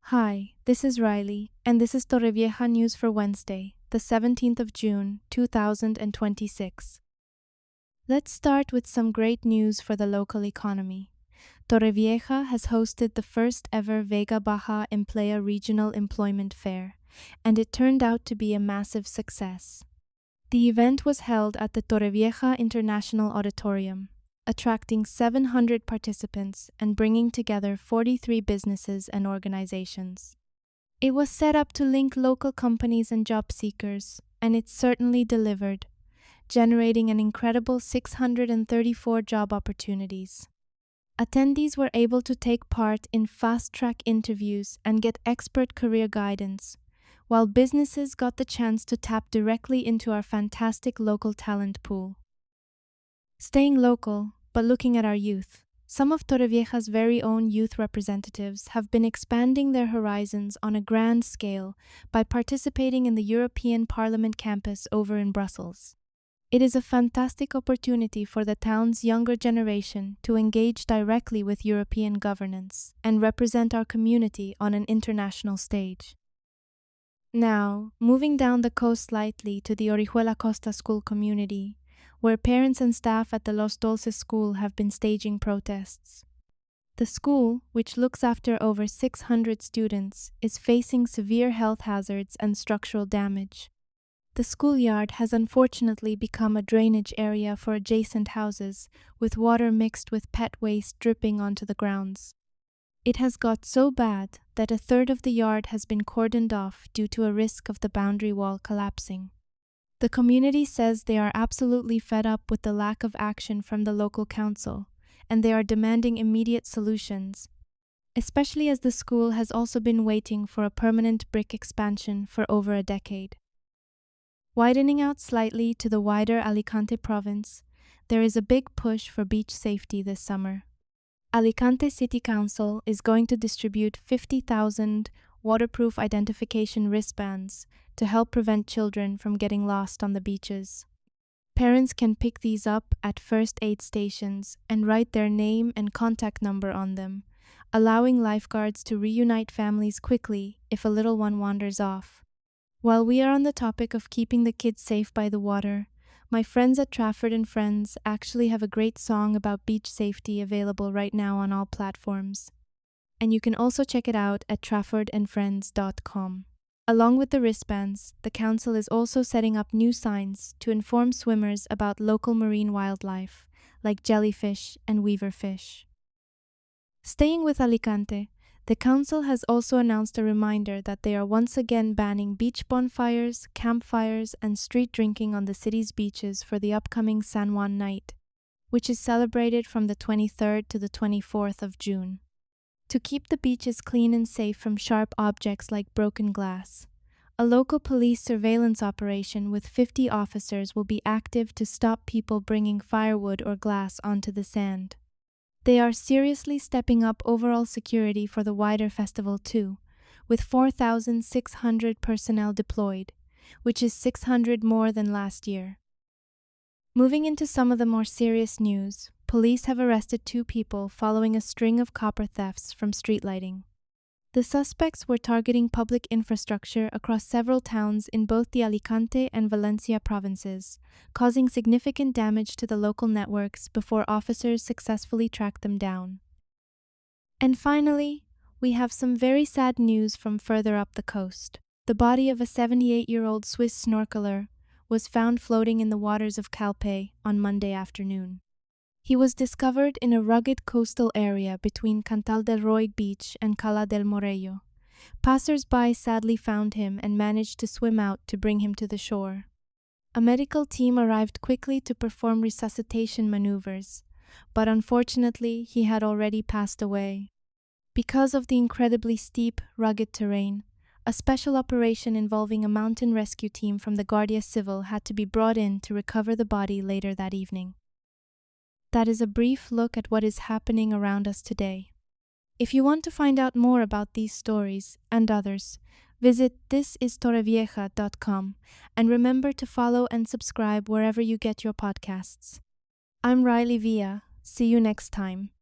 Hi, this is Riley, and this is Torrevieja news for Wednesday, the 17th of June, 2026. Let's start with some great news for the local economy. Torrevieja has hosted the first ever Vega Baja Emplea regional employment fair, and it turned out to be a massive success. The event was held at the Torrevieja International Auditorium, attracting 700 participants and bringing together 43 businesses and organizations. It was set up to link local companies and job seekers, and it certainly delivered, generating an incredible 634 job opportunities. Attendees were able to take part in fast-track interviews and get expert career guidance, while businesses got the chance to tap directly into our fantastic local talent pool. Staying local, but looking at our youth, some of Torrevieja's very own youth representatives have been expanding their horizons on a grand scale by participating in the European Parliament campus over in Brussels. It is a fantastic opportunity for the town's younger generation to engage directly with European governance and represent our community on an international stage. Now, moving down the coast slightly to the Orihuela Costa school community, where parents and staff at the Los Dolses school have been staging protests. The school, which looks after over 600 students, is facing severe health hazards and structural damage. The schoolyard has unfortunately become a drainage area for adjacent houses, with water mixed with pet waste dripping onto the grounds. It has got so bad that a third of the yard has been cordoned off due to a risk of the boundary wall collapsing. The community says they are absolutely fed up with the lack of action from the local council, and they are demanding immediate solutions, especially as the school has also been waiting for a permanent brick expansion for over a decade. Widening out slightly to the wider Alicante province, there is a big push for beach safety this summer. Alicante City Council is going to distribute 50,000 waterproof identification wristbands to help prevent children from getting lost on the beaches. Parents can pick these up at first aid stations and write their name and contact number on them, allowing lifeguards to reunite families quickly if a little one wanders off. While we are on the topic of keeping the kids safe by the water, my friends at Trafford and Friends actually have a great song about beach safety available right now on all platforms. And you can also check it out at traffordandfriends.com. Along with the wristbands, the council is also setting up new signs to inform swimmers about local marine wildlife, like jellyfish and weaverfish. Staying with Alicante, the council has also announced a reminder that they are once again banning beach bonfires, campfires, and street drinking on the city's beaches for the upcoming San Juan night, which is celebrated from the 23rd to the 24th of June. To keep the beaches clean and safe from sharp objects like broken glass, a local police surveillance operation with 50 officers will be active to stop people bringing firewood or glass onto the sand. They are seriously stepping up overall security for the wider festival too, with 4,600 personnel deployed, which is 600 more than last year. Moving into some of the more serious news, police have arrested 2 people following a string of copper thefts from street lighting. The suspects were targeting public infrastructure across several towns in both the Alicante and Valencia provinces, causing significant damage to the local networks before officers successfully tracked them down. And finally, we have some very sad news from further up the coast. The body of a 78-year-old Swiss snorkeller was found floating in the waters of Calpe on Monday afternoon. He was discovered in a rugged coastal area between Cantal del Roy Beach and Cala del Morello. Passers-by sadly found him and managed to swim out to bring him to the shore. A medical team arrived quickly to perform resuscitation maneuvers, but unfortunately he had already passed away. Because of the incredibly steep, rugged terrain, a special operation involving a mountain rescue team from the Guardia Civil had to be brought in to recover the body later that evening. That is a brief look at what is happening around us today. If you want to find out more about these stories and others, visit thisistorrevieja.com and remember to follow and subscribe wherever you get your podcasts. I'm Riley Villa. See you next time.